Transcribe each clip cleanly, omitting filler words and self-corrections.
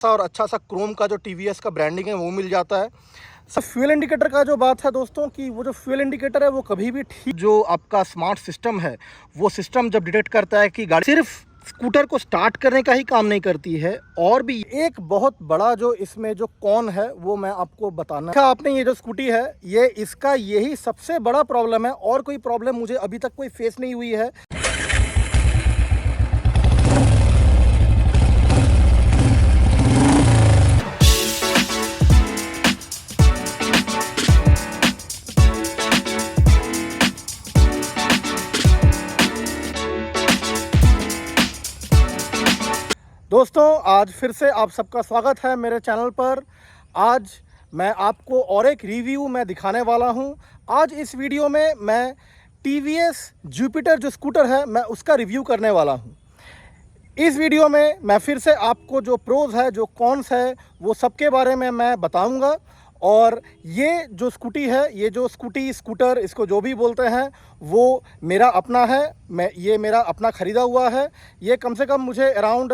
और अच्छा सा क्रोम का जो टीवीएस का ब्रांडिंग है वो मिल जाता है। सब फ्यूल इंडिकेटर का जो बात है दोस्तों कि वो जो फ्यूल इंडिकेटर है वो कभी भी ठीक, जो आपका स्मार्ट सिस्टम है वो सिस्टम जब डिटेक्ट करता है कि गाड़ी सिर्फ स्कूटर को स्टार्ट करने का ही काम नहीं करती है, और भी एक बहुत बड़ा जो इसमें जो कौन है वो मैं आपको बताना है। आपने ये जो स्कूटी है ये इसका यही सबसे बड़ा प्रॉब्लम है, और कोई प्रॉब्लम मुझे अभी तक कोई फेस नहीं हुई है। दोस्तों आज फिर से आप सबका स्वागत है मेरे चैनल पर। आज मैं आपको और एक रिव्यू मैं दिखाने वाला हूं। आज इस वीडियो में मैं TVS जुपिटर जो स्कूटर है मैं उसका रिव्यू करने वाला हूं। इस वीडियो में मैं फिर से आपको जो प्रोज है जो कॉन्स है वो सबके बारे में मैं बताऊंगा। और ये जो स्कूटी है, ये जो स्कूटर इसको जो भी बोलते हैं वो मेरा अपना है। ये मेरा अपना ख़रीदा हुआ है। ये कम से कम मुझे अराउंड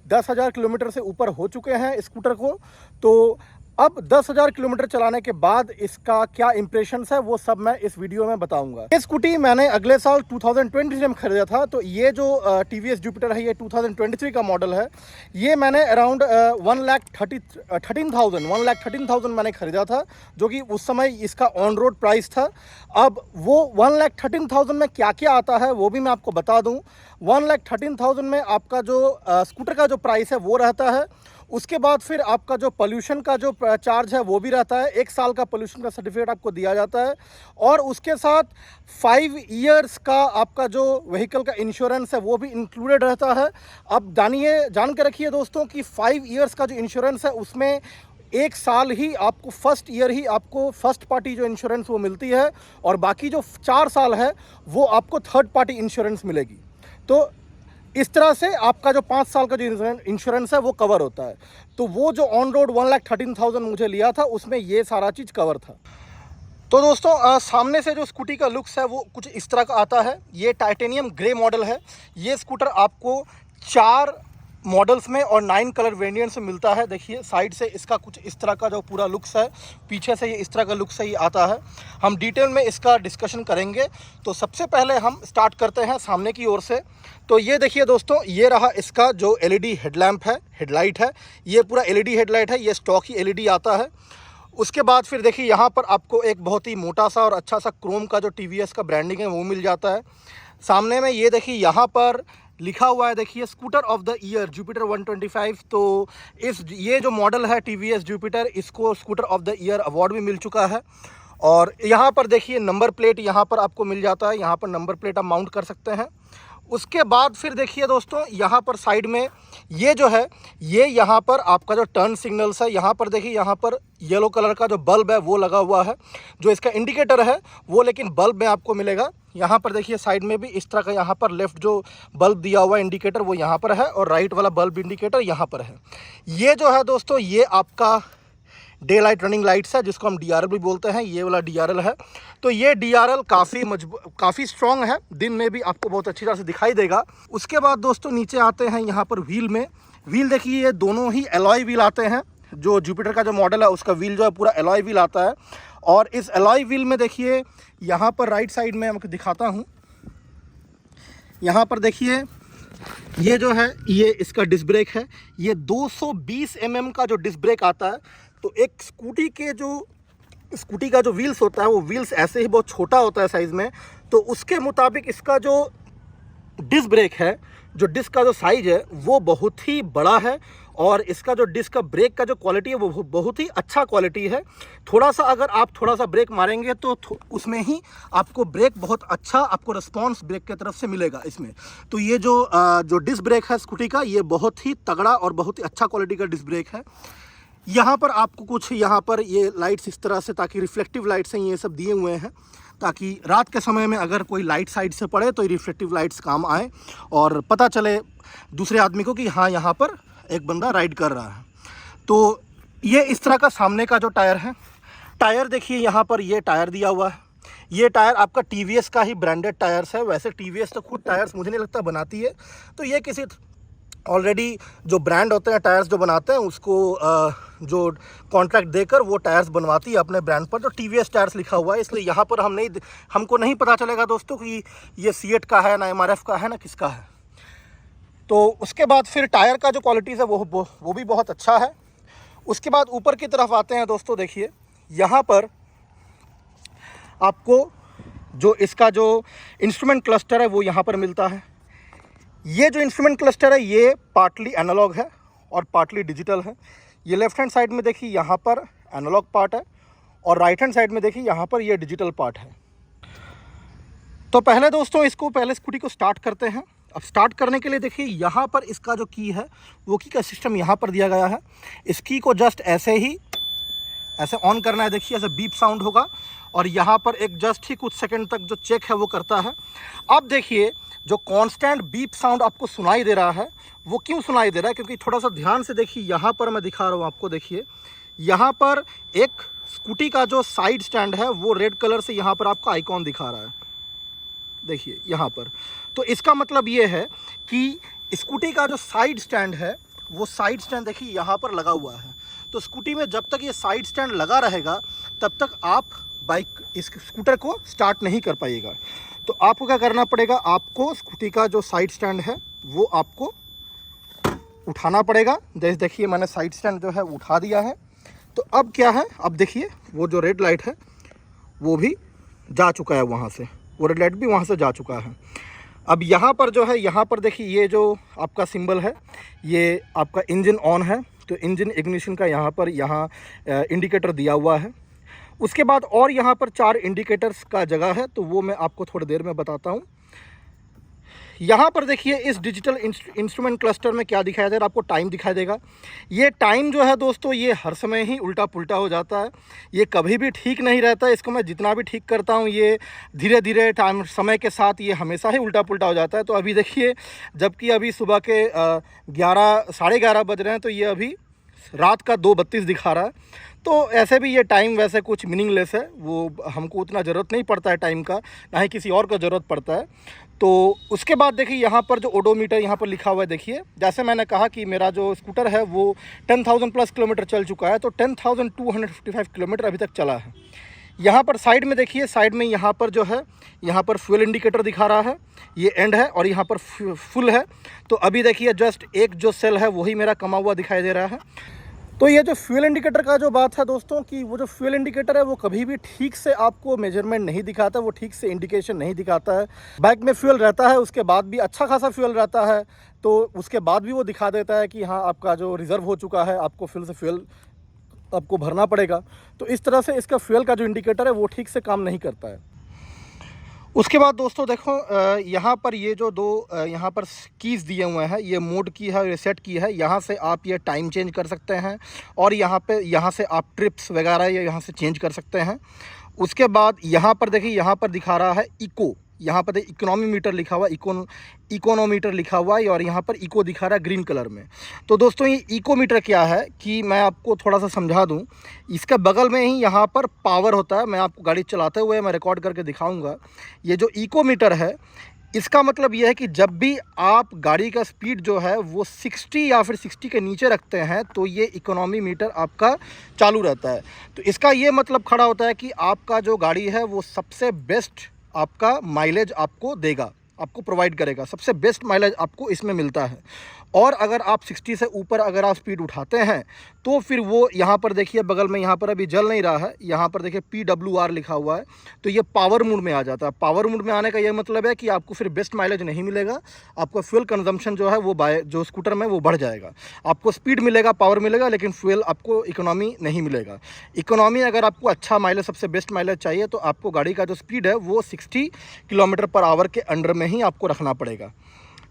10,000 किलोमीटर से ऊपर हो चुके हैं स्कूटर को। तो अब 10,000 किलोमीटर चलाने के बाद इसका क्या इंप्रेशंस है वो सब मैं इस वीडियो में बताऊंगा। ये स्कूटी मैंने अगले साल 2023 में खरीदा था। तो ये जो TVS जुपिटर है ये 2023 का मॉडल है। ये मैंने अराउंड 1,13,000 मैंने ख़रीदा था, जो कि उस समय इसका ऑन रोड प्राइस था। अब वो 1,13,000 में क्या क्या आता है वो भी मैं आपको बता दूँ। 1,13,000 में आपका जो स्कूटर का जो प्राइस है वो रहता है। उसके बाद फिर आपका जो पोल्यूशन का जो चार्ज है वो भी रहता है। 1 साल का पोल्यूशन का सर्टिफिकेट आपको दिया जाता है, और उसके साथ 5 इयर्स का आपका जो व्हीकल का इंश्योरेंस है वो भी इंक्लूडेड रहता है। अब जान के रखिए दोस्तों कि 5 इयर्स का जो इंश्योरेंस है उसमें 1 साल ही आपको फर्स्ट ईयर ही आपको फर्स्ट पार्टी जो इंश्योरेंस वो मिलती है, और बाकी जो 4 साल है वो आपको थर्ड पार्टी इंश्योरेंस मिलेगी। तो इस तरह से आपका जो 5 साल का जो इंश्योरेंस है वो कवर होता है। तो वो जो ऑन रोड 1,13,000 मुझे लिया था उसमें ये सारा चीज़ कवर था। तो दोस्तों सामने से जो स्कूटी का लुक्स है वो कुछ इस तरह का आता है। ये टाइटेनियम ग्रे मॉडल है। ये स्कूटर आपको 4 मॉडल्स में और 9 कलर वेरिएंट्स में मिलता है। देखिए साइड से इसका कुछ इस तरह का जो पूरा लुक्स है, पीछे से ये इस तरह का लुक्स है, ये आता है। हम डिटेल में इसका डिस्कशन करेंगे। तो सबसे पहले हम स्टार्ट करते हैं सामने की ओर से। तो ये देखिए दोस्तों, ये रहा इसका जो LED हेडलैम्प है, हेडलाइट है। ये पूरा LED हेडलाइट है, ये स्टॉक ही LED आता है। उसके बाद फिर देखिए यहाँ पर आपको एक बहुत ही मोटा सा और अच्छा सा क्रोम का जो TVS का ब्रांडिंग है वो मिल जाता है। सामने में ये देखिए यहाँ पर लिखा हुआ है, देखिए scooter of the year Jupiter 125। तो ये जो मॉडल है TVS जुपिटर, इसको scooter of the year award भी मिल चुका है। और यहाँ पर देखिए नंबर प्लेट यहाँ पर आपको मिल जाता है। यहाँ पर नंबर प्लेट आप माउंट कर सकते हैं। उसके बाद फिर देखिए दोस्तों, यहाँ पर साइड में ये जो है, ये यहाँ पर आपका जो टर्न सिग्नल्स है, यहाँ पर देखिए यहाँ पर येलो कलर का जो बल्ब है वो लगा हुआ है। जो इसका इंडिकेटर है वो लेकिन बल्ब में आपको मिलेगा। यहाँ पर देखिए साइड में भी इस तरह का यहाँ पर लेफ़्ट जो बल्ब दिया हुआ इंडिकेटर वो यहाँ पर है, और राइट वाला बल्ब इंडिकेटर यहाँ पर है। ये जो है दोस्तों ये आपका डे लाइट रनिंग लाइट्स है, जिसको हम DRL भी बोलते हैं। ये वाला DRL है। तो ये DRL काफ़ी स्ट्रॉन्ग है, दिन में भी आपको बहुत अच्छी तरह से दिखाई देगा। उसके बाद दोस्तों नीचे आते हैं यहाँ पर व्हील में। व्हील देखिए ये दोनों ही एलॉय व्हील आते हैं। जो जुपिटर का जो मॉडल है उसका व्हील जो है पूरा एलॉय व्हील आता है। और इस एलॉय व्हील में देखिए यहाँ पर राइट साइड में आपको दिखाता हूँ। यहाँ पर देखिए ये जो है ये इसका डिस्क ब्रेक है। ये 220 mm का जो डिस्क ब्रेक आता है। तो एक स्कूटी का जो व्हील्स होता है वो व्हील्स ऐसे ही बहुत छोटा होता है साइज़ में। तो उसके मुताबिक इसका जो डिस्क ब्रेक है, जो डिस्क का जो साइज़ है वो बहुत ही बड़ा है। और इसका जो डिस्क का ब्रेक का जो क्वालिटी है वो बहुत ही अच्छा क्वालिटी है। थोड़ा सा अगर आप थोड़ा सा ब्रेक मारेंगे तो उसमें ही आपको ब्रेक बहुत अच्छा आपको रिस्पॉन्स ब्रेक की तरफ से मिलेगा इसमें। तो ये जो डिस्क ब्रेक है स्कूटी का ये बहुत ही तगड़ा और बहुत ही अच्छा क्वालिटी का डिस्क ब्रेक है। यहाँ पर आपको कुछ यहाँ पर ये लाइट्स इस तरह से, ताकि रिफ्लेक्टिव लाइट्स हैं ये सब दिए हुए हैं, ताकि रात के समय में अगर कोई लाइट साइड से पड़े तो रिफ्लेक्टिव लाइट्स काम आए और पता चले दूसरे आदमी को कि हाँ यहाँ पर एक बंदा राइड कर रहा है। तो ये इस तरह का सामने का जो टायर है, टायर देखिए यहाँ पर ये टायर दिया हुआ है। ये टायर आपका TVS का ही ब्रांडेड टायर्स है। वैसे TVS तो खुद टायर्स मुझे नहीं लगता बनाती है, तो ये किसी ऑलरेडी जो ब्रांड होते हैं टायर्स जो बनाते हैं उसको जो कॉन्ट्रैक्ट देकर वो टायर्स बनवाती है अपने ब्रांड पर। तो TVS टायर्स लिखा हुआ है, इसलिए यहाँ पर हमको नहीं पता चलेगा दोस्तों कि ये सीएट का है ना MRF का है ना किसका है। तो उसके बाद फिर टायर का जो क्वालिटीज़ है वो भी बहुत अच्छा है। उसके बाद ऊपर की तरफ आते हैं दोस्तों, देखिए यहाँ पर आपको जो इसका जो इंस्ट्रूमेंट क्लस्टर है वो यहाँ पर मिलता है। ये जो इंस्ट्रूमेंट क्लस्टर है ये पार्टली एनालॉग है और पार्टली डिजिटल है। ये लेफ्ट हैंड साइड में देखिए यहाँ पर एनालॉग पार्ट है और राइट हैंड साइड में देखिए यहाँ पर ये डिजिटल पार्ट है। तो पहले दोस्तों पहले स्कूटी को स्टार्ट करते हैं। अब स्टार्ट करने के लिए देखिए यहाँ पर इसका जो की है वो की का सिस्टम यहाँ पर दिया गया है। इस की को जस्ट ऐसे ऑन करना है, देखिए ऐसे बीप साउंड होगा और यहाँ पर एक जस्ट ही कुछ सेकंड तक जो चेक है वो करता है। अब देखिए जो कांस्टेंट बीप साउंड आपको सुनाई दे रहा है वो क्यों सुनाई दे रहा है, क्योंकि थोड़ा सा ध्यान से देखिए यहाँ पर मैं दिखा रहा हूँ आपको। देखिए यहाँ पर एक स्कूटी का जो साइड स्टैंड है वो रेड कलर से यहाँ पर आपका आइकॉन दिखा रहा है, देखिए यहाँ पर। तो इसका मतलब ये है कि स्कूटी का जो साइड स्टैंड है वो साइड स्टैंड देखिए यहाँ पर लगा हुआ है। तो स्कूटी में जब तक ये साइड स्टैंड लगा रहेगा तब तक आप इस स्कूटर को स्टार्ट नहीं कर पाइएगा। तो आपको क्या करना पड़ेगा, आपको स्कूटी का जो साइड स्टैंड है वो आपको उठाना पड़ेगा। जैसे देखिए मैंने साइड स्टैंड जो है उठा दिया है। तो अब क्या है, अब देखिए वो जो रेड लाइट है वो भी जा चुका है वहाँ से, वो रेड लाइट भी वहाँ से जा चुका है। अब यहाँ पर जो है, यहाँ पर देखिए ये जो आपका सिंबल है ये आपका इंजन ऑन है। तो इंजन इग्निशन का यहाँ इंडिकेटर दिया हुआ है। उसके बाद और यहाँ पर 4 इंडिकेटर्स का जगह है, तो वो मैं आपको थोड़ी देर में बताता हूँ। यहाँ पर देखिए इस डिजिटल इंस्ट्रूमेंट क्लस्टर में क्या दिखाई दे रहा है, आपको टाइम दिखाई देगा। ये टाइम जो है दोस्तों ये हर समय ही उल्टा पुल्टा हो जाता है, ये कभी भी ठीक नहीं रहता है। इसको मैं जितना भी ठीक करता हूँ ये धीरे धीरे समय के साथ ये हमेशा ही उल्टा पुल्टा हो जाता है। तो अभी देखिए जबकि अभी सुबह के 11 साढ़े 11 बज रहे हैं तो ये अभी रात का 2:32 दिखा रहा है। तो ऐसे भी ये टाइम वैसे कुछ मीनिंगलेस है, वो हमको उतना ज़रूरत नहीं पड़ता है टाइम का, ना ही किसी और का ज़रूरत पड़ता है। तो उसके बाद देखिए यहाँ पर जो ओडोमीटर यहाँ पर लिखा हुआ है, देखिए जैसे मैंने कहा कि मेरा जो स्कूटर है वो 10,000 प्लस किलोमीटर चल चुका है। तो 10,255 किलोमीटर अभी तक चला है। यहाँ पर साइड में देखिए, साइड में यहाँ पर जो है यहाँ पर फ्यूल इंडिकेटर दिखा रहा है, ये एंड है और यहाँ पर फुल है। तो अभी देखिए जस्ट एक जो सेल है वही मेरा कमा हुआ दिखाई दे रहा है। तो ये जो फ्यूल इंडिकेटर का जो बात है दोस्तों कि वो जो फ्यूल इंडिकेटर है वो कभी भी ठीक से आपको मेजरमेंट नहीं दिखाता, वो ठीक से इंडिकेशन नहीं दिखाता है। बाइक में फ्यूल रहता है, उसके बाद भी अच्छा खासा फ्यूल रहता है, तो उसके बाद भी वो दिखा देता है कि हाँ आपका जो रिज़र्व हो चुका है, आपको फ्यूल आपको भरना पड़ेगा। तो इस तरह से इसका फ्यूल का जो इंडिकेटर है वो ठीक से काम नहीं करता है। उसके बाद दोस्तों देखो यहाँ पर ये जो यहाँ पर कीज़ दिए हुए हैं, ये मोड की है, रीसेट की है। यहाँ से आप ये टाइम चेंज कर सकते हैं और यहाँ से आप ट्रिप्स वगैरह यहाँ से चेंज कर सकते हैं। उसके बाद यहाँ पर देखिए यहाँ पर दिखा रहा है इको, यहाँ पर इकोनॉमी मीटर लिखा हुआ, इकोनोमीटर लिखा हुआ है और यहाँ पर इको दिखा रहा है ग्रीन कलर में। तो दोस्तों ये इको मीटर क्या है कि मैं आपको थोड़ा सा समझा दूँ। इसके बगल में ही यहाँ पर पावर होता है, मैं आपको गाड़ी चलाते हुए मैं रिकॉर्ड करके दिखाऊंगा। ये जो इको मीटर है इसका मतलब ये है कि जब भी आप गाड़ी का स्पीड जो है वो 60 या फिर 60 के नीचे रखते हैं तो ये इकोनॉमी मीटर आपका चालू रहता है। तो इसका ये मतलब खड़ा होता है कि आपका जो गाड़ी है वो सबसे बेस्ट आपका माइलेज आपको देगा, आपको प्रोवाइड करेगा, सबसे बेस्ट माइलेज आपको इसमें मिलता है। और अगर आप 60 से ऊपर अगर आप स्पीड उठाते हैं तो फिर वो यहाँ पर देखिए बगल में यहाँ पर अभी जल नहीं रहा है, यहाँ पर देखिए PWR लिखा हुआ है, तो ये पावर मोड में आ जाता है। पावर मोड में आने का ये मतलब है कि आपको फिर बेस्ट माइलेज नहीं मिलेगा, आपका फ्यूल कंजम्पशन जो है वो जो स्कूटर में वो बढ़ जाएगा। आपको स्पीड मिलेगा, पावर मिलेगा, लेकिन फ्यूल आपको इकोनॉमी नहीं मिलेगा। इकोनॉमी अगर आपको अच्छा माइलेज, सबसे बेस्ट माइलेज चाहिए तो आपको गाड़ी का जो स्पीड है वो 60 किलोमीटर पर आवर के अंडर में ही आपको रखना पड़ेगा।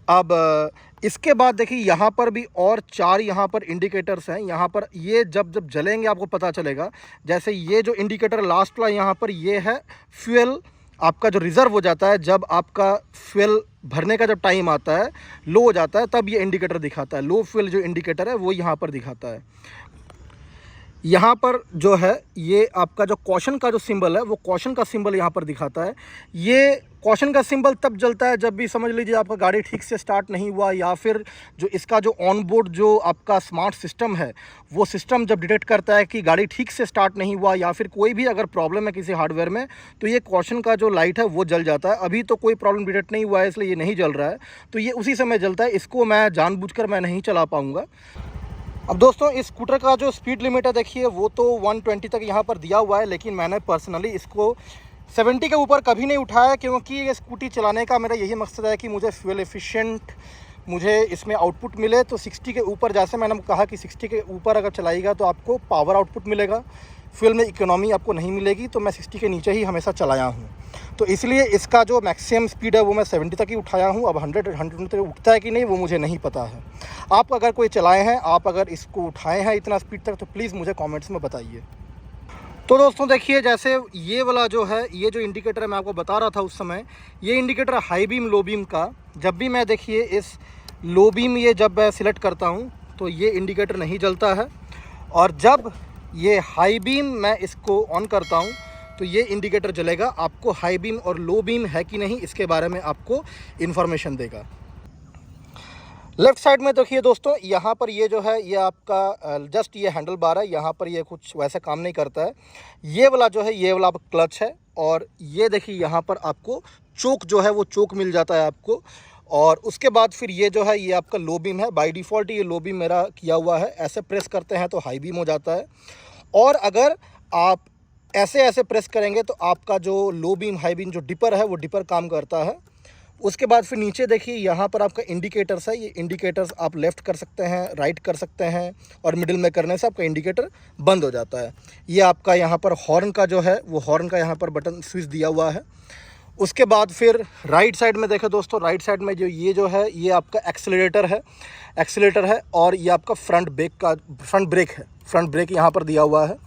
अब इसके बाद देखिए यहाँ पर भी और 4 यहाँ पर इंडिकेटर्स हैं। यहाँ पर ये जब जलेंगे आपको पता चलेगा। जैसे ये जो इंडिकेटर लास्ट वाला यहाँ पर ये है फ्यूल आपका जो रिज़र्व हो जाता है, जब आपका फ्यूल भरने का जब टाइम आता है, लो हो जाता है, तब ये इंडिकेटर दिखाता है। लो फ्यूल जो इंडिकेटर है वो यहाँ पर दिखाता है। यहाँ पर जो है ये आपका जो कॉशन का जो सिंबल है वो कॉशन का सिंबल यहाँ पर दिखाता है। ये कॉशन का सिंबल तब जलता है जब भी समझ लीजिए आपका गाड़ी ठीक से स्टार्ट नहीं हुआ, या फिर जो इसका जो ऑन बोर्ड जो आपका स्मार्ट सिस्टम है वो सिस्टम जब डिटेक्ट करता है कि गाड़ी ठीक से स्टार्ट नहीं हुआ, या फिर कोई भी अगर प्रॉब्लम है किसी हार्डवेयर में, तो ये कॉशन का जो लाइट है वो जल जाता है। अभी तो कोई प्रॉब्लम डिटेक्ट नहीं हुआ है इसलिए ये नहीं जल रहा है, तो ये उसी समय जलता है। इसको मैं जानबूझकर मैं नहीं चला पाऊँगा। अब दोस्तों इस स्कूटर का जो स्पीड लिमिट है देखिए वो तो 120 तक यहाँ पर दिया हुआ है, लेकिन मैंने पर्सनली इसको 70 के ऊपर कभी नहीं उठाया, क्योंकि ये स्कूटी चलाने का मेरा यही मकसद है कि मुझे फ्यूल एफिशिएंट मुझे इसमें आउटपुट मिले। तो 60 के ऊपर, जैसे मैंने कहा कि 60 के ऊपर अगर चलाएगा तो आपको पावर आउटपुट मिलेगा, फ्यूल में इकोनॉमी आपको नहीं मिलेगी। तो मैं 60 के नीचे ही हमेशा चलाया हूँ, तो इसलिए इसका जो मैक्सिमम स्पीड है वो मैं 70 तक ही उठाया हूँ। अब 100 तक उठता है कि नहीं वो मुझे नहीं पता है। आप अगर कोई चलाए हैं, आप अगर इसको उठाए हैं इतना स्पीड तक, तो प्लीज़ मुझे कमेंट्स में बताइए। तो दोस्तों देखिए, जैसे ये वाला जो है, ये जो इंडिकेटर है मैं आपको बता रहा था उस समय, ये indicator high beam low beam का। जब भी मैं देखिए इस लो बीम ये जब मैं सिलेक्ट करता हूँ तो ये इंडिकेटर नहीं जलता है, और जब ये हाई बीम मैं इसको ऑन करता हूँ तो ये इंडिकेटर जलेगा। आपको हाई बीम और लो बीम है कि नहीं इसके बारे में आपको इन्फॉर्मेशन देगा। लेफ़्ट साइड में देखिए दोस्तों, यहाँ पर ये जो है ये आपका जस्ट ये हैंडल बार है, यहाँ पर ये कुछ वैसे काम नहीं करता है। ये वाला जो है ये वाला क्लच है, और ये देखिए यहाँ पर आपको चोक जो है वो चोक मिल जाता है आपको। और उसके बाद फिर ये जो है ये आपका लो बीम है। बाय डिफ़ॉल्ट ये लो बीम मेरा किया हुआ है, ऐसे प्रेस करते हैं तो हाई बीम हो जाता है। और अगर आप ऐसे ऐसे प्रेस करेंगे तो आपका जो लो बीम हाई बीम जो डिपर है वो डिपर काम करता है। उसके बाद फिर नीचे देखिए यहाँ पर आपका इंडिकेटर्स है। ये इंडिकेटर्स आप लेफ़्ट कर सकते हैं, राइट कर सकते हैं, और मिडिल में करने से आपका इंडिकेटर बंद हो जाता है। ये आपका यहाँ पर हॉर्न का जो है वो हॉर्न का यहाँ पर बटन स्विच दिया हुआ है। उसके बाद फिर राइट साइड में देखें दोस्तों, राइट साइड में जो है ये आपका एक्सीलेटर है, और ये आपका फ्रंट ब्रेक यहाँ पर दिया हुआ है।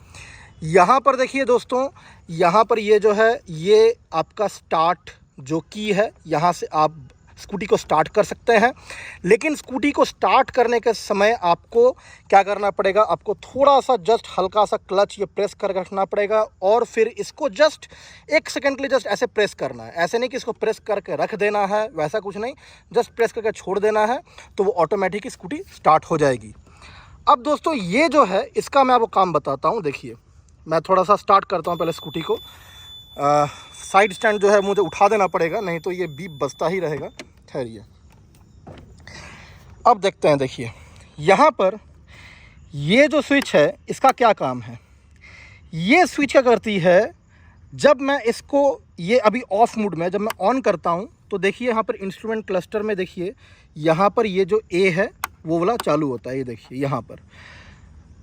यहाँ पर देखिए दोस्तों, यहाँ पर ये जो है ये आपका स्टार्ट जो की है, यहाँ से आप स्कूटी को स्टार्ट कर सकते हैं। लेकिन स्कूटी को स्टार्ट करने के समय आपको क्या करना पड़ेगा, आपको थोड़ा सा जस्ट हल्का सा क्लच ये प्रेस कर रखना पड़ेगा, और फिर इसको जस्ट 1 सेकंड के लिए जस्ट ऐसे प्रेस करना है। ऐसे नहीं कि इसको प्रेस करके रख देना है, वैसा कुछ नहीं, जस्ट प्रेस करके छोड़ देना है, तो वो ऑटोमेटिक स्कूटी स्टार्ट हो जाएगी। अब दोस्तों ये जो है इसका मैं आपको काम बताता हूँ। देखिए मैं थोड़ा सा स्टार्ट करता हूँ पहले स्कूटी को। साइड स्टैंड जो है मुझे उठा देना पड़ेगा, नहीं तो ये बीप बजता ही रहेगा। ठहरिए, अब देखते हैं। देखिए यहाँ पर ये जो स्विच है इसका क्या काम है। ये स्विच क्या करती है, जब मैं इसको ये अभी ऑफ मोड में जब मैं ऑन करता हूँ तो देखिए यहाँ पर इंस्ट्रूमेंट क्लस्टर में देखिए यहाँ पर ये जो ए है वो वाला चालू होता है। ये देखिए यहाँ पर,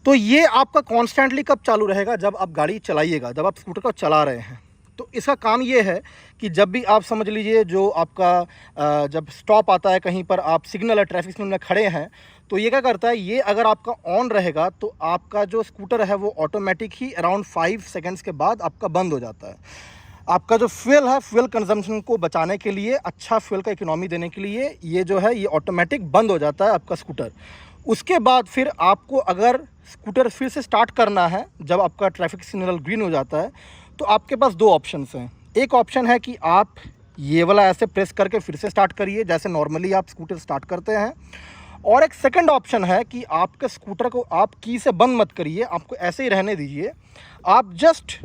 तो ये आपका कॉन्स्टेंटली कब चालू रहेगा, जब आप गाड़ी चलाइएगा, जब आप स्कूटर को चला रहे हैं। तो इसका काम ये है कि जब भी आप समझ लीजिए जो आपका जब स्टॉप आता है कहीं पर, आप सिग्नल है, ट्रैफिक सिग्नल में खड़े हैं, तो ये क्या करता है, ये अगर आपका ऑन रहेगा तो आपका जो स्कूटर है वो ऑटोमेटिक ही अराउंड 5 सेकंड्स के बाद आपका बंद हो जाता है। आपका जो फ्यूल है, फ्यूल कंजम्पशन को बचाने के लिए, अच्छा फ्यूल का इकोनॉमी देने के लिए ये जो है ये ऑटोमेटिक बंद हो जाता है आपका स्कूटर। उसके बाद फिर आपको अगर स्कूटर फिर से स्टार्ट करना है जब आपका ट्रैफिक सिग्नल ग्रीन हो जाता है, तो आपके पास 2 ऑप्शंस हैं। एक ऑप्शन है कि आप ये वाला ऐसे प्रेस करके फिर से स्टार्ट करिए जैसे नॉर्मली आप स्कूटर स्टार्ट करते हैं, और एक सेकंड ऑप्शन है कि आपके स्कूटर को आप की से बंद मत करिए, आपको ऐसे ही रहने दीजिए। आप जस्ट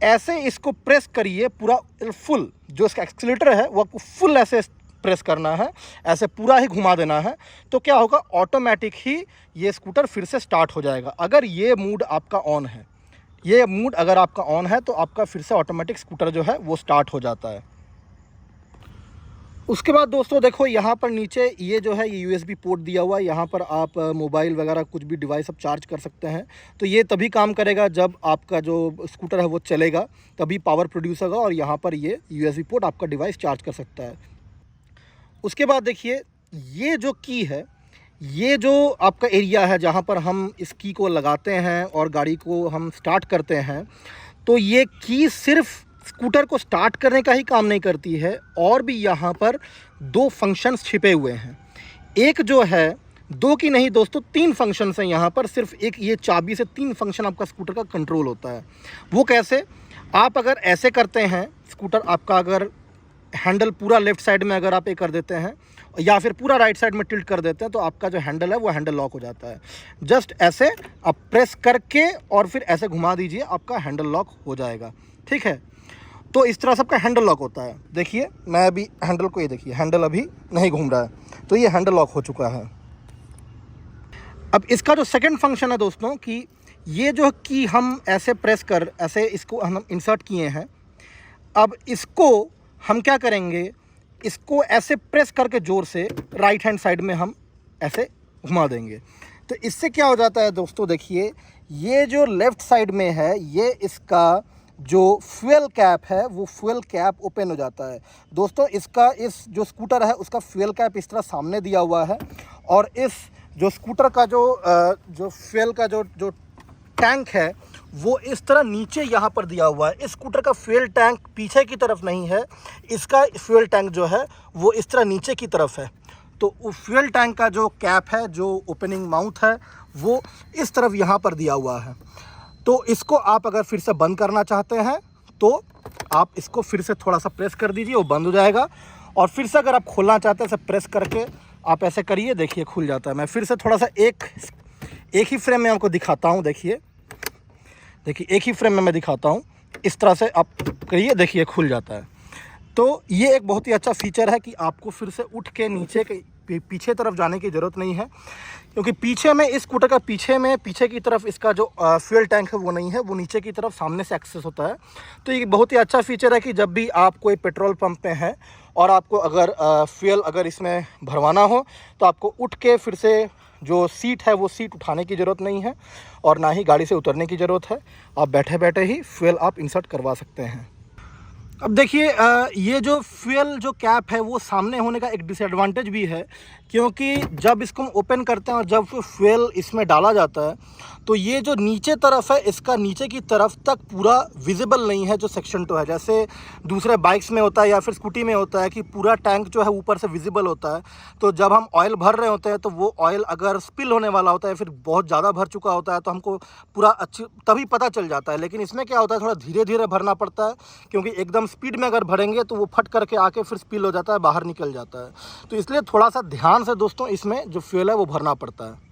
ऐसे इसको प्रेस करिए पूरा फुल, जो इसका एक्सीलेटर है वो आपको फुल ऐसे प्रेस करना है, ऐसे पूरा ही घुमा देना है। तो क्या होगा, ऑटोमेटिक ही ये स्कूटर फिर से स्टार्ट हो जाएगा। अगर ये मूड आपका ऑन है, ये मूड अगर आपका ऑन है तो आपका फिर से ऑटोमेटिक स्कूटर जो है वो स्टार्ट हो जाता है। उसके बाद दोस्तों देखो यहाँ पर नीचे ये जो है ये USB पोर्ट दिया हुआ है। यहाँ पर आप मोबाइल वगैरह कुछ भी डिवाइस आप चार्ज कर सकते हैं। तो ये तभी काम करेगा जब आपका जो स्कूटर है वो चलेगा, तभी पावर प्रोड्यूस होगा, और यहाँ पर ये USB पोर्ट आपका डिवाइस चार्ज कर सकता है। उसके बाद देखिए ये जो की है, ये जो आपका एरिया है जहाँ पर हम इस की को लगाते हैं और गाड़ी को हम स्टार्ट करते हैं, तो ये की सिर्फ स्कूटर को स्टार्ट करने का ही काम नहीं करती है, और भी यहाँ पर 2 फंक्शंस छिपे हुए हैं। एक जो है 2 की नहीं दोस्तों 3 फंक्शंस हैं यहाँ पर। सिर्फ एक ये चाबी से 3 फंक्शन आपका स्कूटर का कंट्रोल होता है। वो कैसे? आप अगर ऐसे करते हैं स्कूटर आपका, अगर हैंडल पूरा लेफ़्ट साइड में अगर आप ये कर देते हैं या फिर पूरा राइट साइड में टिल्ट कर देते हैं तो आपका जो हैंडल है वो हैंडल लॉक हो जाता है। जस्ट ऐसे आप प्रेस करके और फिर ऐसे घुमा दीजिए, आपका हैंडल लॉक हो जाएगा। ठीक है, तो इस तरह से आपका हैंडल लॉक होता है। देखिए मैं अभी हैंडल को, ये देखिए हैंडल अभी नहीं घूम रहा है, तो ये हैंडल लॉक हो चुका है। अब इसका जो सेकंड फंक्शन है दोस्तों कि ये जो की हम ऐसे प्रेस कर ऐसे इसको हम इंसर्ट किए हैं, अब इसको हम क्या करेंगे, इसको ऐसे प्रेस करके ज़ोर से राइट हैंड साइड में हम ऐसे घुमा देंगे। तो इससे क्या हो जाता है दोस्तों, देखिए ये जो लेफ़्ट साइड में है ये इसका जो फ्यूल कैप है वो फ्यूल कैप ओपन हो जाता है। दोस्तों इसका इस जो स्कूटर है उसका फ्यूल कैप इस तरह सामने दिया हुआ है और इस जो स्कूटर का जो फ्यूल का जो टैंक है वो इस तरह नीचे यहाँ पर दिया हुआ है। इस स्कूटर का फ्यूल टैंक पीछे की तरफ नहीं है, इसका फ्यूल टैंक जो है वो इस तरह नीचे की तरफ है। तो फ्यूल टैंक का जो कैप है, जो ओपनिंग माउथ है, वो इस तरफ यहाँ पर दिया हुआ है। तो इसको आप अगर फिर से बंद करना चाहते हैं तो आप इसको फिर से थोड़ा सा प्रेस कर दीजिए, वो बंद हो जाएगा। और फिर से अगर आप खोलना चाहते हैं इसे प्रेस करके आप ऐसे करिए, देखिए खुल जाता है। मैं फिर से थोड़ा सा एक ही फ्रेम में आपको दिखाता हूँ। देखिए एक ही फ्रेम में मैं दिखाता हूँ, इस तरह से आप करिए, देखिए खुल जाता है। तो ये एक बहुत ही अच्छा फीचर है कि आपको फिर से उठ के नीचे के पीछे तरफ जाने की ज़रूरत नहीं है, क्योंकि पीछे में इस स्कूटर का पीछे की तरफ इसका जो फ्यूल टैंक है वो नहीं है, वो नीचे की तरफ सामने से एक्सेस होता है। तो ये बहुत ही अच्छा फीचर है कि जब भी आप कोई पेट्रोल पंप पे हैं और आपको अगर फ्यूल अगर इसमें भरवाना हो तो आपको उठ के फिर से जो सीट है वो सीट उठाने की ज़रूरत नहीं है और ना ही गाड़ी से उतरने की ज़रूरत है। आप बैठे बैठे ही फ्यूल आप इंसर्ट करवा सकते हैं। अब देखिए ये जो फ्यूल जो कैप है वो सामने होने का एक डिसएडवांटेज भी है, क्योंकि जब इसको हम ओपन करते हैं और जब फ्यूल इसमें डाला जाता है तो ये जो नीचे तरफ है इसका नीचे की तरफ तक पूरा विजिबल नहीं है। जो सेक्शन 2 है, जैसे दूसरे बाइक्स में होता है या फिर स्कूटी में होता है कि पूरा टैंक जो है ऊपर से विजिबल होता है। तो जब हम ऑयल भर रहे होते हैं तो वो ऑयल अगर स्पिल होने वाला होता है, फिर बहुत ज़्यादा भर चुका होता है, तो हमको पूरा अच्छी तभी पता चल जाता है। लेकिन इसमें क्या होता है, थोड़ा धीरे धीरे भरना पड़ता है, क्योंकि एकदम स्पीड में अगर भरेंगे तो वो फट करके आके फिर स्पिल हो जाता है, बाहर निकल जाता है। तो इसलिए थोड़ा सा ध्यान से दोस्तों इसमें जो फ्यूल है वो भरना पड़ता है।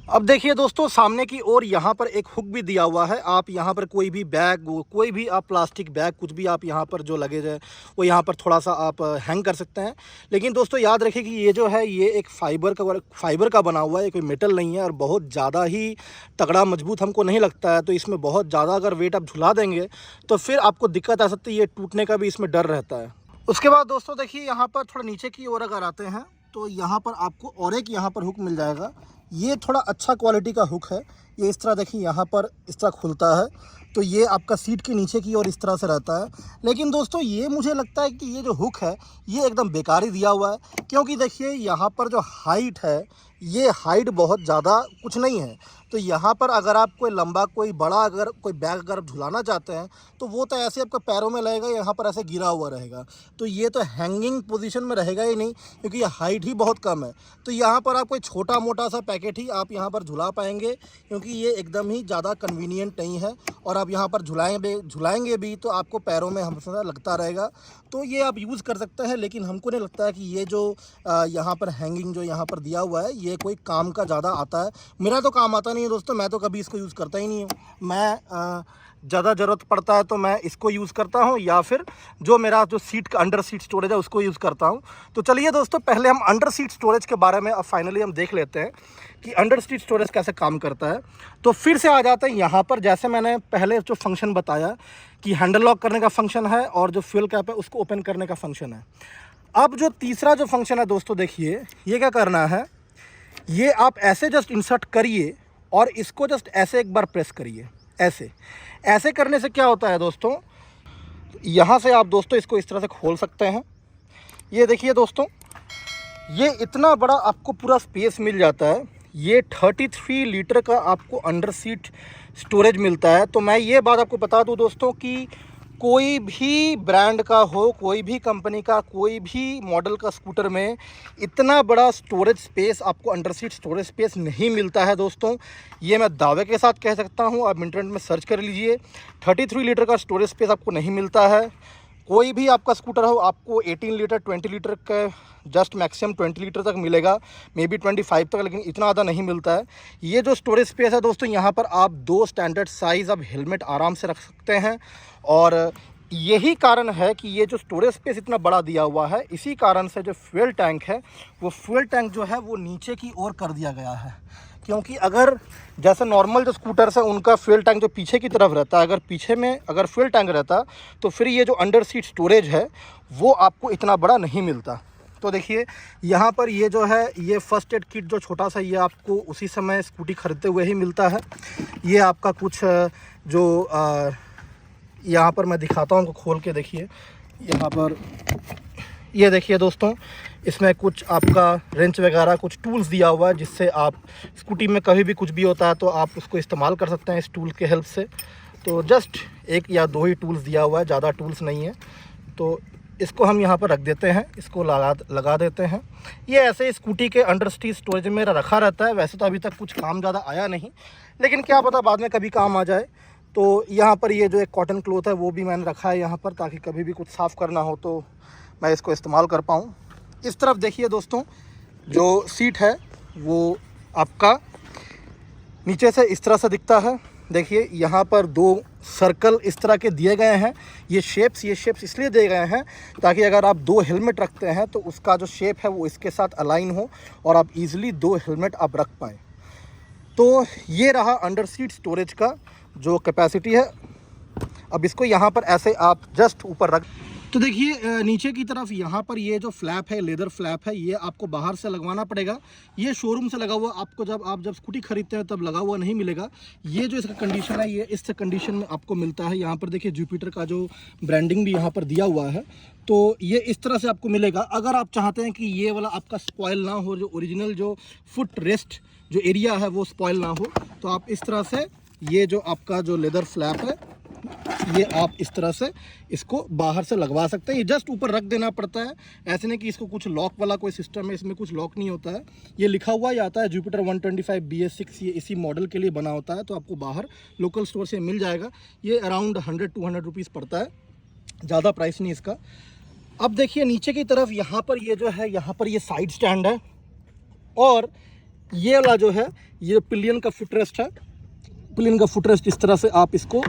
अब देखिए दोस्तों सामने की ओर यहाँ पर एक हुक भी दिया हुआ है। आप यहाँ पर कोई भी बैग, कोई भी आप प्लास्टिक बैग, कुछ भी आप यहाँ पर जो लगेज है वो यहाँ पर थोड़ा सा आप हैंग कर सकते हैं। लेकिन दोस्तों याद रखिए कि ये जो है ये एक फाइबर का बना हुआ है, कोई मेटल नहीं है और बहुत ज़्यादा ही तगड़ा मजबूत हमको नहीं लगता है। तो इसमें बहुत ज़्यादा अगर वेट आप झुला देंगे तो फिर आपको दिक्कत आ सकती है, ये टूटने का भी इसमें डर रहता है। उसके बाद दोस्तों देखिए यहाँ पर थोड़ा नीचे की ओर अगर आते हैं तो यहाँ पर आपको और एक यहाँ पर हुक मिल जाएगा। ये थोड़ा अच्छा क्वालिटी का हुक है। ये इस तरह देखिए यहाँ पर इस तरह खुलता है, तो ये आपका सीट के नीचे की ओर इस तरह से रहता है। लेकिन दोस्तों ये मुझे लगता है कि ये जो हुक है ये एकदम बेकार ही दिया हुआ है, क्योंकि देखिए यहाँ पर जो हाइट है ये हाइट बहुत ज़्यादा कुछ नहीं है। तो यहाँ पर अगर आप कोई लंबा कोई बड़ा अगर कोई बैग अगर आप झुलाना चाहते हैं तो वो तो ऐसे आपके पैरों में लगेगा, यहाँ पर ऐसे गिरा हुआ रहेगा। तो ये तो हैंगिंग पोजीशन में रहेगा ही नहीं, क्योंकि ये हाइट ही बहुत कम है। तो यहाँ पर आप कोई छोटा मोटा सा पैकेट ही आप यहाँ पर झुला पाएंगे, क्योंकि ये एकदम ही ज़्यादा कन्वीनियंट नहीं है। और आप यहाँ पर झुलाएंगे भी तो आपको पैरों में हमेशा लगता रहेगा। तो ये आप यूज़ कर सकते हैं, लेकिन हमको नहीं लगता है कि ये जो यहाँ पर हैंगिंग जो यहाँ पर दिया हुआ है ये कोई काम का ज़्यादा आता है। मेरा तो काम आता नहीं है दोस्तों, मैं तो कभी इसको यूज़ करता ही नहीं हूँ। मैं ज़्यादा ज़रूरत पड़ता है तो मैं इसको यूज़ करता हूँ, या फिर जो मेरा जो सीट का अंडर सीट स्टोरेज है उसको यूज़ करता हूँ। तो चलिए दोस्तों पहले हम अंडर सीट स्टोरेज के बारे में अब फाइनली हम देख लेते हैं कि अंडर सीट स्टोरेज कैसे काम करता है। तो फिर से आ जाते हैं यहाँ पर, जैसे मैंने पहले जो फंक्शन बताया कि हैंडल लॉक करने का फंक्शन है और जो फ्यूल कैप है उसको ओपन करने का फंक्शन है। अब जो तीसरा जो फंक्शन है दोस्तों, देखिए ये क्या करना है, ये आप ऐसे जस्ट इंसर्ट करिए और इसको जस्ट ऐसे एक बार प्रेस करिए। ऐसे करने से क्या होता है दोस्तों, यहाँ से आप दोस्तों इसको इस तरह से खोल सकते हैं। ये देखिए दोस्तों, ये इतना बड़ा आपको पूरा स्पेस मिल जाता है। ये 33 लीटर का आपको अंडर सीट स्टोरेज मिलता है। तो मैं ये बात आपको बता दूं दोस्तों कि कोई भी ब्रांड का हो, कोई भी कंपनी का, कोई भी मॉडल का स्कूटर में इतना बड़ा स्टोरेज स्पेस आपको अंडर सीट स्टोरेज स्पेस नहीं मिलता है दोस्तों। ये मैं दावे के साथ कह सकता हूँ, आप इंटरनेट में सर्च कर लीजिए, 33 लीटर का स्टोरेज स्पेस आपको नहीं मिलता है। कोई भी आपका स्कूटर हो आपको 18 लीटर 20 लीटर का जस्ट मैक्सिमम 20 लीटर तक मिलेगा, मे बी 25 तक, लेकिन इतना ज़्यादा नहीं मिलता है। ये जो स्टोरेज स्पेस है दोस्तों, यहाँ पर आप 2 स्टैंडर्ड साइज़ आप हेलमेट आराम से रख सकते हैं। और यही कारण है कि ये जो स्टोरेज स्पेस इतना बड़ा दिया हुआ है, इसी कारण से जो फ्यूल टैंक है वो फ्यूल टैंक जो है वो नीचे की ओर कर दिया गया है। क्योंकि अगर जैसे नॉर्मल जो स्कूटर्स है उनका फ्यूल टैंक जो पीछे की तरफ रहता है, अगर पीछे में अगर फ्यूल टैंक रहता तो फिर ये जो अंडर सीट स्टोरेज है वो आपको इतना बड़ा नहीं मिलता। तो देखिए यहाँ पर ये जो है ये फर्स्ट एड किट जो छोटा सा, ये आपको उसी समय स्कूटी खरीदते हुए ही मिलता है। ये आपका कुछ जो यहाँ पर मैं दिखाता हूँ, खोल के देखिए। यहाँ पर ये देखिए दोस्तों, इसमें कुछ आपका रेंच वगैरह कुछ टूल्स दिया हुआ है, जिससे आप स्कूटी में कभी भी कुछ भी होता है तो आप उसको इस्तेमाल कर सकते हैं इस टूल के हेल्प से। तो जस्ट 1 या 2 ही टूल्स दिया हुआ है, ज़्यादा टूल्स नहीं है। तो इसको हम यहाँ पर रख देते हैं, इसको लगा देते हैं। ये ऐसे स्कूटी के अंडर सीट स्टोरेज में मेरा रखा रहता है। वैसे तो अभी तक कुछ काम ज़्यादा आया नहीं, लेकिन क्या पता बाद में कभी काम आ जाए। तो यहाँ पर ये जो एक कॉटन क्लॉथ है वो भी मैंने रखा है यहाँ पर, ताकि कभी भी कुछ साफ़ करना हो तो मैं इसको इस्तेमाल कर पाऊँ। इस तरफ देखिए दोस्तों, जो सीट है वो आपका नीचे से इस तरह से दिखता है। देखिए यहाँ पर 2 सर्कल इस तरह के दिए गए हैं। ये शेप्स इसलिए दिए गए हैं ताकि अगर आप 2 हेलमेट रखते हैं तो उसका जो शेप है वो इसके साथ अलाइन हो और आप इजीली 2 हेलमेट आप रख पाएँ। तो ये रहा अंडर सीट स्टोरेज का जो कैपेसिटी है। अब इसको यहाँ पर ऐसे आप जस्ट ऊपर रख, तो देखिए नीचे की तरफ यहाँ पर ये जो फ्लैप है, लेदर फ्लैप है, ये आपको बाहर से लगवाना पड़ेगा। ये शोरूम से लगा हुआ आपको जब स्कूटी खरीदते हैं तब लगा हुआ नहीं मिलेगा। ये जो इसका कंडीशन है ये इस कंडीशन में आपको मिलता है। यहाँ पर देखिए जुपिटर का जो ब्रांडिंग भी यहाँ पर दिया हुआ है, तो ये इस तरह से आपको मिलेगा। अगर आप चाहते हैं कि ये वाला आपका स्पॉइल ना हो, जो ओरिजिनल जो फुट रेस्ट जो एरिया है वो स्पॉइल ना हो, तो आप इस तरह से ये जो आपका जो लेदर फ्लैप है ये आप इस तरह से इसको बाहर से लगवा सकते हैं। ये जस्ट ऊपर रख देना पड़ता है, ऐसे नहीं कि इसको कुछ लॉक वाला कोई सिस्टम है, इसमें कुछ लॉक नहीं होता है। ये लिखा हुआ ही आता है जुपिटर 125 BS6, ये इसी मॉडल के लिए बना होता है। तो आपको बाहर लोकल स्टोर से मिल जाएगा। ये अराउंड 100-200 रुपीज़ पड़ता है, ज़्यादा प्राइस नहीं इसका। अब देखिए नीचे की तरफ यहाँ पर ये जो है, यहाँ पर ये साइड स्टैंड है, और ये वाला जो है ये पिलियन का फुटरेस्ट है। पिलियन का फुटरेस्ट इस तरह से आप इसको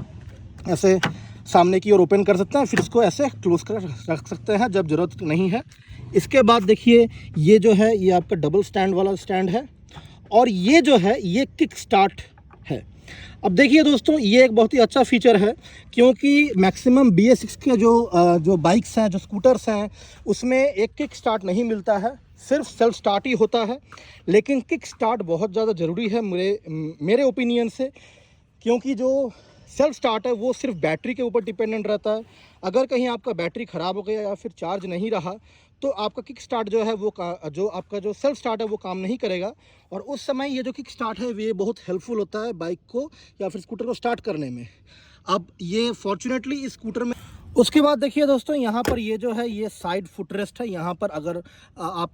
ऐसे सामने की ओर ओपन कर सकते हैं, फिर इसको ऐसे क्लोज कर रख सकते हैं जब ज़रूरत नहीं है। इसके बाद देखिए ये जो है ये आपका डबल स्टैंड वाला स्टैंड है, और ये जो है ये किक स्टार्ट है। अब देखिए दोस्तों, ये एक बहुत ही अच्छा फीचर है, क्योंकि मैक्सिमम BS6 के जो बाइक्स हैं, जो स्कूटर्स हैं, उसमें एक किक स्टार्ट नहीं मिलता है, सिर्फ सेल्फ स्टार्ट ही होता है। लेकिन किक स्टार्ट बहुत ज़्यादा ज़रूरी है मेरे ओपिनियन से, क्योंकि जो सेल्फ स्टार्ट है वो सिर्फ बैटरी के ऊपर डिपेंडेंट रहता है। अगर कहीं आपका बैटरी ख़राब हो गया या फिर चार्ज नहीं रहा तो आपका किक स्टार्ट जो है वो जो आपका जो सेल्फ स्टार्ट है वो काम नहीं करेगा। और उस समय ये जो किक स्टार्ट है ये बहुत हेल्पफुल होता है बाइक को या फिर स्कूटर को स्टार्ट करने में। अब ये फॉर्चुनेटली इस स्कूटर में। उसके बाद देखिए दोस्तों, यहाँ पर ये जो है ये साइड फुटरेस्ट है। यहाँ पर अगर आप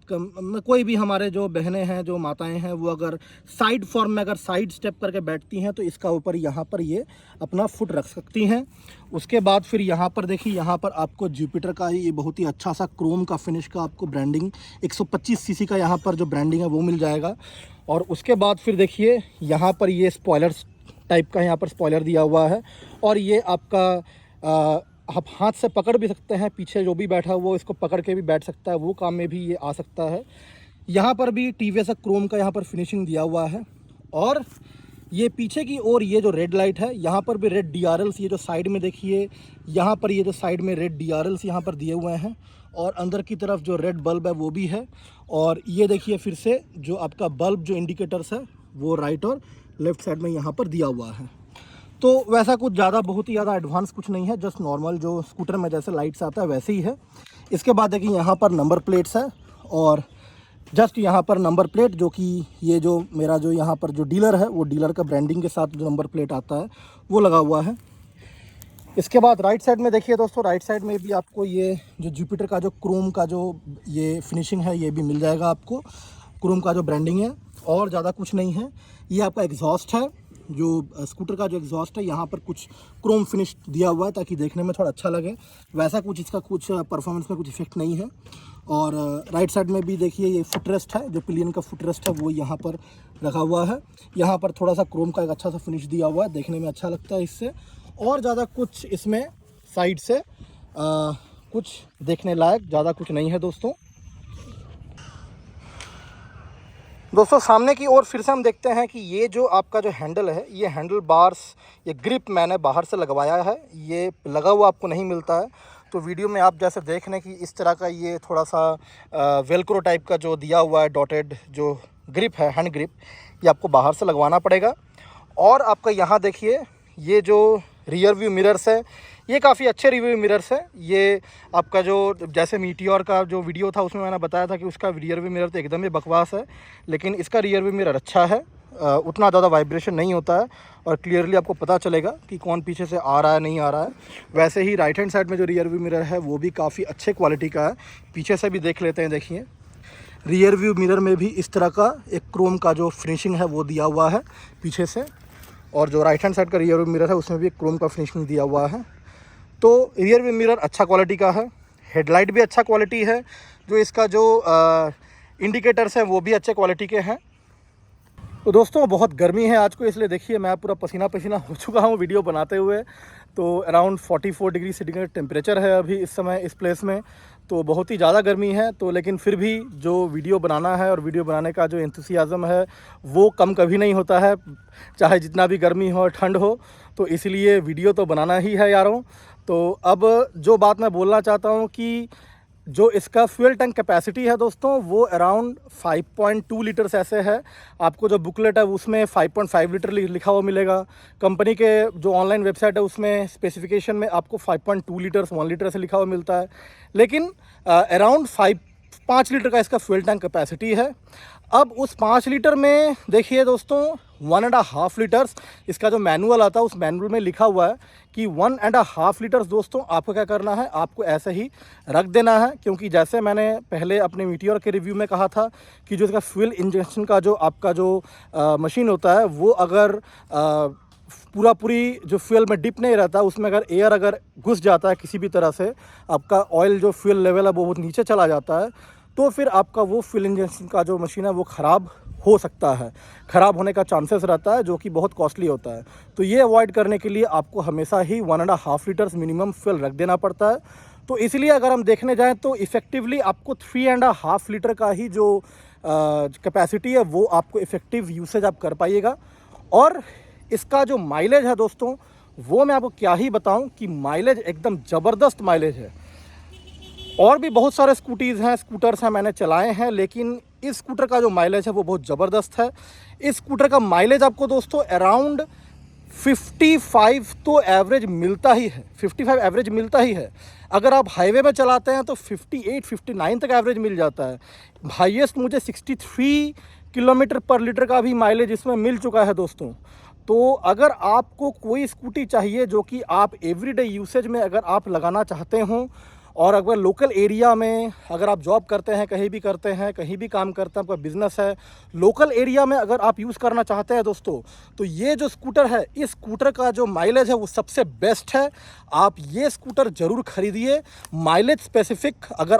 कोई भी हमारे जो बहनें हैं, जो माताएं हैं, वो अगर साइड फॉर्म में अगर साइड स्टेप करके बैठती हैं तो इसका ऊपर यहाँ पर ये अपना फुट रख सकती हैं। उसके बाद फिर यहाँ पर देखिए, यहाँ पर आपको जुपिटर का ये बहुत ही अच्छा सा क्रोम का फिनिश का आपको ब्रांडिंग 125 सीसी का यहाँ पर जो ब्रांडिंग है वो मिल जाएगा। और उसके बाद फिर देखिए यहाँ पर ये स्पॉयलर टाइप का यहाँ पर स्पॉयलर दिया हुआ है, और ये आपका आप हाथ से पकड़ भी सकते हैं, पीछे जो भी बैठा वो इसको पकड़ के भी बैठ सकता है, वो काम में भी ये आ सकता है। यहाँ पर भी TVS क्रोम का यहाँ पर फिनिशिंग दिया हुआ है। और ये पीछे की ओर ये जो रेड लाइट है, यहाँ पर भी रेड DRLs, ये जो साइड में देखिए यहाँ पर ये जो साइड में रेड DRLs यहाँ पर दिए हुए हैं, और अंदर की तरफ जो रेड बल्ब है वो भी है। और ये देखिए फिर से जो आपका बल्ब जो इंडिकेटर्स है वो राइट और लेफ़्ट साइड में यहाँ पर दिया हुआ है। तो वैसा कुछ ज़्यादा बहुत ही ज़्यादा एडवांस कुछ नहीं है, जस्ट नॉर्मल जो स्कूटर में जैसे लाइट्स आता है वैसे ही है। इसके बाद देखिए यहाँ पर नंबर प्लेट्स है, और जस्ट यहाँ पर नंबर प्लेट जो कि ये जो मेरा जो यहाँ पर जो डीलर है वो डीलर का ब्रांडिंग के साथ जो नंबर प्लेट आता है वो लगा हुआ है। इसके बाद राइट साइड में देखिए दोस्तों, राइट साइड में भी आपको ये जो जुपिटर का जो क्रोम का जो ये फिनिशिंग है ये भी मिल जाएगा आपको, क्रोम का जो ब्रांडिंग है, और ज़्यादा कुछ नहीं है। ये आपका एग्जॉस्ट है, जो स्कूटर का जो एग्जॉस्ट है यहाँ पर कुछ क्रोम फिनिश दिया हुआ है ताकि देखने में थोड़ा अच्छा लगे, वैसा कुछ इसका कुछ परफॉर्मेंस में कुछ इफेक्ट नहीं है। और राइट साइड में भी देखिए ये फुटरेस्ट है, जो पिलियन का फुटरेस्ट है वो यहाँ पर रखा हुआ है। यहाँ पर थोड़ा सा क्रोम का एक अच्छा सा फिनिश दिया हुआ है, देखने में अच्छा लगता है इससे, और ज़्यादा कुछ इसमें साइड से कुछ देखने लायक ज़्यादा कुछ नहीं है दोस्तों। सामने की ओर फिर से हम देखते हैं कि ये जो आपका जो हैंडल है, ये हैंडल बार्स, ये ग्रिप मैंने बाहर से लगवाया है, ये लगा हुआ आपको नहीं मिलता है। तो वीडियो में आप जैसे देख रहे हैं कि इस तरह का ये थोड़ा सा वेलक्रो टाइप का जो दिया हुआ है डॉटेड जो ग्रिप है, हैंड ग्रिप, ये आपको बाहर से लगवाना पड़ेगा। और आपका यहाँ देखिए ये जो रियर व्यू मिरर्स है, ये काफ़ी अच्छे रिव्यू मिरर्स है। ये आपका जो जैसे मीटियोर का जो वीडियो था उसमें मैंने बताया था कि उसका रियर व्यू मिरर तो एकदम ही बकवास है, लेकिन इसका रियर व्यू मिरर अच्छा है, उतना ज़्यादा वाइब्रेशन नहीं होता है और क्लियरली आपको पता चलेगा कि कौन पीछे से आ रहा है नहीं आ रहा है। वैसे ही राइट हैंड साइड में जो रियर व्यू मिरर है वो भी काफ़ी अच्छे क्वालिटी का है, पीछे से भी देख लेते हैं। देखिए रियर व्यू मिरर में भी इस तरह का एक क्रोम का जो फिनिशिंग है वो दिया हुआ है पीछे से, और जो राइट हैंड साइड का रियर व्यू मिरर है उसमें भी क्रोम का फिनिशिंग दिया हुआ है। तो रियर व्यू मिरर अच्छा क्वालिटी का है, हेडलाइट भी अच्छा क्वालिटी है, जो इसका जो इंडिकेटर्स हैं वो भी अच्छे क्वालिटी के हैं। तो दोस्तों बहुत गर्मी है आज को, इसलिए देखिए मैं पूरा पसीना पसीना हो चुका हूँ वीडियो बनाते हुए। तो अराउंड 44 डिग्री सेंटीग्रेड टेम्परेचर है अभी इस समय इस प्लेस में, तो बहुत ही ज़्यादा गर्मी है। तो लेकिन फिर भी जो वीडियो बनाना है और वीडियो बनाने का जो एंथुसियाज़म है वो कम कभी नहीं होता है, चाहे जितना भी गर्मी हो ठंड हो, तो इसलिए वीडियो तो बनाना ही है यारों। तो अब जो बात मैं बोलना चाहता हूँ कि जो इसका फ्यूल टैंक कैपेसिटी है दोस्तों वो अराउंड 5.2 लीटर्स ऐसे है। आपको जो बुकलेट है उसमें 5.5 लीटर लिखा हुआ मिलेगा। कंपनी के जो ऑनलाइन वेबसाइट है उसमें स्पेसिफिकेशन में आपको 5.2 लीटर्स 1 लीटर से लिखा हुआ मिलता है, लेकिन अराउंड 5 लीटर का इसका फ्यूल टैंक कैपेसिटी है। अब उस 5 लीटर में देखिए दोस्तों 1.5 लीटर्स इसका जो मैनुअल आता है उस मैनुअल में लिखा हुआ है कि 1.5 लीटर्स दोस्तों आपको क्या करना है, आपको ऐसे ही रख देना है। क्योंकि जैसे मैंने पहले अपने मीटियोर के रिव्यू में कहा था कि जो इसका फ्यूल इंजेक्शन का जो आपका जो मशीन होता है वो अगर पूरी जो फ्यूल में डिप नहीं रहता, उसमें अगर एयर अगर घुस जाता है किसी भी तरह से, आपका ऑयल जो फ्यूल लेवल है वो बहुत नीचे चला जाता है, तो फिर आपका वो फ्यूल इंजेक्शन का जो मशीन है वो ख़राब हो सकता है, ख़राब होने का चांसेस रहता है, जो कि बहुत कॉस्टली होता है। तो ये अवॉइड करने के लिए आपको हमेशा ही 1.5 लीटर्स मिनिमम फ्यूल रख देना पड़ता है। तो इसलिए अगर हम देखने जाएं तो इफ़ेक्टिवली आपको 3.5 लीटर का ही जो कैपेसिटी है वो आपको इफ़ेक्टिव यूसेज आप कर पाइएगा। और इसका जो माइलेज है दोस्तों वो मैं आपको क्या ही बताऊं कि माइलेज एकदम ज़बरदस्त माइलेज है। और भी बहुत सारे स्कूटर्स हैं मैंने चलाए हैं, लेकिन इस स्कूटर का जो माइलेज है वो बहुत ज़बरदस्त है। इस स्कूटर का माइलेज आपको दोस्तों अराउंड 55 तो एवरेज मिलता ही है, 55 एवरेज मिलता ही है। अगर आप हाईवे में चलाते हैं तो 58-59 तक एवरेज मिल जाता है। हाईएस्ट मुझे 63 किलोमीटर पर लीटर का भी माइलेज इसमें मिल चुका है दोस्तों। तो अगर आपको कोई स्कूटी चाहिए जो कि आप एवरीडे यूसेज में अगर आप लगाना चाहते हों, और अगर लोकल एरिया में अगर आप जॉब करते हैं, कहीं भी करते हैं, कहीं भी काम करते हैं, आपका बिज़नेस है, लोकल एरिया में अगर आप यूज़ करना चाहते हैं दोस्तों, तो ये जो स्कूटर है, इस स्कूटर का जो माइलेज है वो सबसे बेस्ट है। आप ये स्कूटर ज़रूर ख़रीदिए। माइलेज स्पेसिफिक अगर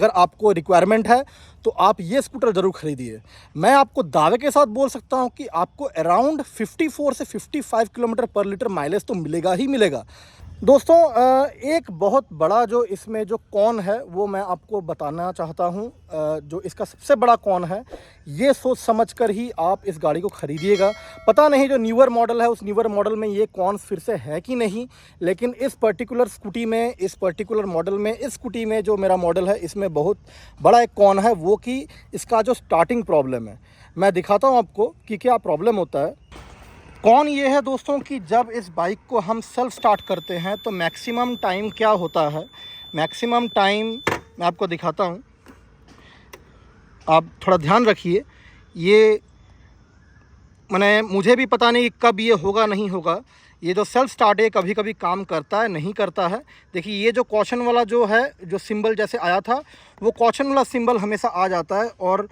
आपको रिक्वायरमेंट है तो आप ये स्कूटर ज़रूर ख़रीदिए। मैं आपको दावे के साथ बोल सकता हूँ कि आपको अराउंड 54 से 55 किलोमीटर पर लीटर माइलेज तो मिलेगा ही मिलेगा। दोस्तों एक बहुत बड़ा जो इसमें जो कॉन है वो मैं आपको बताना चाहता हूँ। जो इसका सबसे बड़ा कॉन है, ये सोच समझकर ही आप इस गाड़ी को ख़रीदिएगा। पता नहीं जो न्यूअर मॉडल है उस न्यूअर मॉडल में ये कॉन फिर से है कि नहीं, लेकिन इस पर्टिकुलर स्कूटी में, इस पर्टिकुलर मॉडल में, इस स्कूटी में जो मेरा मॉडल है इसमें बहुत बड़ा एक कॉन है, वो कि इसका जो स्टार्टिंग प्रॉब्लम है। मैं दिखाता हूँ आपको कि क्या प्रॉब्लम होता है। कौन ये है दोस्तों कि जब इस बाइक को हम सेल्फ स्टार्ट करते हैं तो मैक्सिमम टाइम क्या होता है। मैक्सिमम टाइम मैं आपको दिखाता हूँ, आप थोड़ा ध्यान रखिए। ये मुझे भी पता नहीं कब ये होगा नहीं होगा। ये जो सेल्फ स्टार्ट है कभी कभी काम करता है, नहीं करता है। देखिए ये जो कॉशन वाला जो है, जो सिंबल जैसे आया था, वो कॉशन वाला सिंबल हमेशा आ जाता है और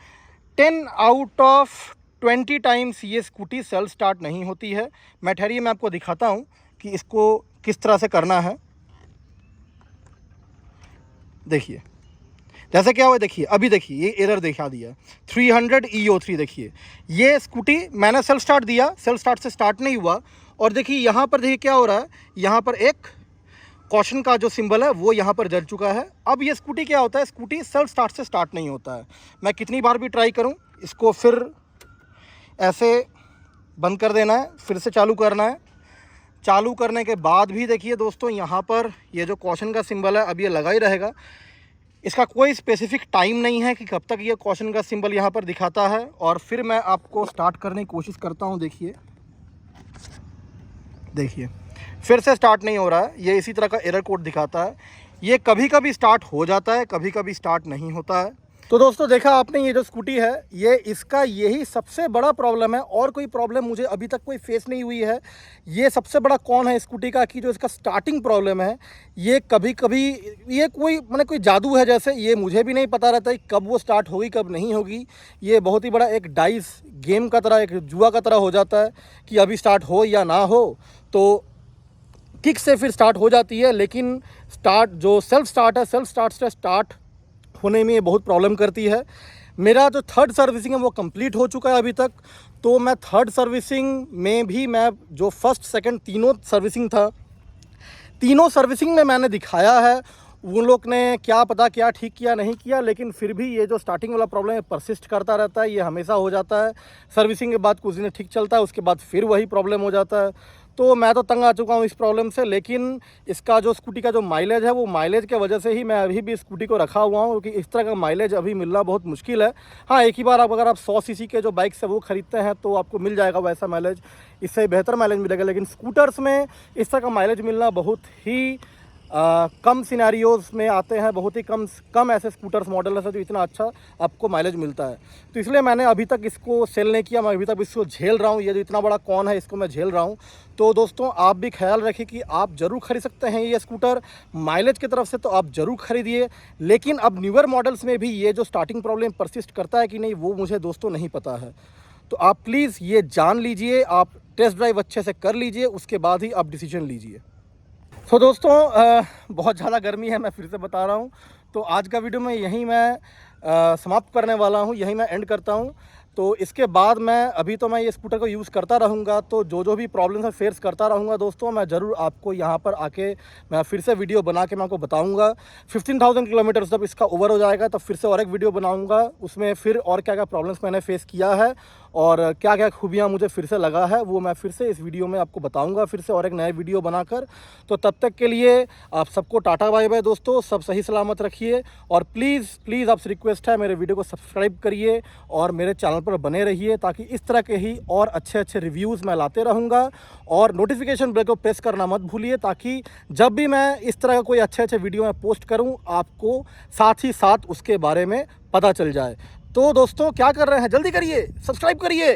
10 आउट ऑफ 20 टाइम्स ये स्कूटी सेल्फ स्टार्ट नहीं होती है। मैं ठहरिए, मैं आपको दिखाता हूँ कि इसको किस तरह से करना है। देखिए जैसे क्या हुआ, देखिए अभी देखिए ये एरर दिखा दिया 300 EO3। देखिए ये स्कूटी मैंने सेल्फ स्टार्ट दिया, सेल्फ स्टार्ट से स्टार्ट नहीं हुआ। और देखिए यहाँ पर देखिए क्या हो रहा है, यहाँ पर एक कॉशन का जो सिंबल है वो यहाँ पर जल चुका है। अब ये स्कूटी क्या होता है, स्कूटी सेल्फ स्टार्ट से स्टार्ट नहीं होता है। मैं कितनी बार भी ट्राई करूँ, इसको फिर ऐसे बंद कर देना है, फिर से चालू करना है। चालू करने के बाद भी देखिए दोस्तों, यहाँ पर ये जो कॉशन का सिंबल है अब ये लगा ही रहेगा। इसका कोई स्पेसिफिक टाइम नहीं है कि कब तक ये कॉशन का सिंबल यहाँ पर दिखाता है। और फिर मैं आपको स्टार्ट करने की कोशिश करता हूँ। देखिए फिर से स्टार्ट नहीं हो रहा है, ये इसी तरह का एरर कोड दिखाता है। ये कभी कभी स्टार्ट हो जाता है, कभी कभी स्टार्ट नहीं होता है। तो दोस्तों देखा आपने, ये जो स्कूटी है ये इसका यही सबसे बड़ा प्रॉब्लम है। और कोई प्रॉब्लम मुझे अभी तक कोई फेस नहीं हुई है। ये सबसे बड़ा कौन है स्कूटी का कि जो इसका स्टार्टिंग प्रॉब्लम है, ये कभी कभी ये कोई कोई जादू है जैसे, ये मुझे भी नहीं पता रहता है कब वो स्टार्ट होगी कब नहीं होगी। ये बहुत ही बड़ा एक डाइस गेम का तरह, एक जुआ का तरह हो जाता है कि अभी स्टार्ट हो या ना हो। तो किक से फिर स्टार्ट हो जाती है, लेकिन स्टार्ट जो सेल्फ स्टार्ट है, सेल्फ स्टार्ट से स्टार्ट होने में बहुत प्रॉब्लम करती है। मेरा जो थर्ड सर्विसिंग है वो कंप्लीट हो चुका है अभी तक। तो मैं थर्ड सर्विसिंग में भी, मैं जो फर्स्ट सेकंड तीनों सर्विसिंग था, तीनों सर्विसिंग में मैंने दिखाया है। उन लोग ने क्या पता क्या ठीक किया नहीं किया, लेकिन फिर भी ये जो स्टार्टिंग वाला प्रॉब्लम है परसिस्ट करता रहता है। ये हमेशा हो जाता है। सर्विसिंग के बाद कुछ दिन ठीक चलता है, उसके बाद फिर वही प्रॉब्लम हो जाता है। तो मैं तो तंग आ चुका हूँ इस प्रॉब्लम से। लेकिन इसका जो स्कूटी का जो माइलेज है, वो माइलेज के वजह से ही मैं अभी भी स्कूटी को रखा हुआ हूँ, क्योंकि इस तरह का माइलेज अभी मिलना बहुत मुश्किल है। हाँ, एक ही बार अगर आप 100 सीसी के जो बाइक्स है वो ख़रीदते हैं तो आपको मिल जाएगा वैसा माइलेज, इससे बेहतर माइलेज मिलेगा। लेकिन स्कूटर्स में इस तरह का माइलेज मिलना बहुत ही कम सिनेरियोज़ में आते हैं। बहुत ही कम ऐसे स्कूटर्स मॉडल है जो इतना अच्छा आपको माइलेज मिलता है। तो इसलिए मैंने अभी तक इसको सेल नहीं किया। मैं अभी तक इसको झेल रहा हूँ। ये जो इतना बड़ा कौन है, इसको मैं झेल रहा हूँ। तो दोस्तों आप भी ख्याल रखिए कि आप ज़रूर खरीद सकते हैं ये स्कूटर। माइलेज की तरफ से तो आप ज़रूर खरीदिए, लेकिन अब न्यूअर मॉडल्स में भी ये जो स्टार्टिंग प्रॉब्लम परसिस्ट करता है कि नहीं, वो मुझे दोस्तों नहीं पता है। तो आप प्लीज़ ये जान लीजिए, आप टेस्ट ड्राइव अच्छे से कर लीजिए, उसके बाद ही आप डिसीजन लीजिए। तो दोस्तों बहुत ज़्यादा गर्मी है, मैं फिर से बता रहा हूँ। तो आज का वीडियो में यहीं मैं समाप्त करने वाला हूँ, यहीं मैं एंड करता हूँ। तो इसके बाद अभी तो मैं ये स्कूटर को यूज़ करता रहूँगा। तो जो भी प्रॉब्लम्स मैं फेस करता रहूँगा दोस्तों, मैं ज़रूर आपको यहाँ पर आके मैं फिर से वीडियो बना के मैं आपको बताऊँगा। 15,000 किलोमीटर जब इसका ओवर हो जाएगा तब फिर से और एक वीडियो बनाऊँगा, उसमें फिर और क्या क्या प्रॉब्लम्स मैंने फेस किया है और क्या क्या खूबियाँ मुझे फिर से लगा है, वो मैं फिर से इस वीडियो में आपको बताऊँगा, फिर से और एक नया वीडियो बनाकर। तो तब तक के लिए आप सबको टाटा बाय बाय दोस्तों, सब सही सलामत रखिए। और प्लीज़ आपसे रिक्वेस्ट है, मेरे वीडियो को सब्सक्राइब करिए और मेरे चैनल पर बने रहिए, ताकि इस तरह के ही और अच्छे रिव्यूज़ मैं लाते रहूँगा। और नोटिफिकेशन बेल को प्रेस करना मत भूलिए, ताकि जब भी मैं इस तरह का कोई अच्छे वीडियो मैं पोस्ट करूँ, आपको साथ ही साथ उसके बारे में पता चल जाए। तो दोस्तों क्या कर रहे हैं, जल्दी करिए, सब्सक्राइब करिए।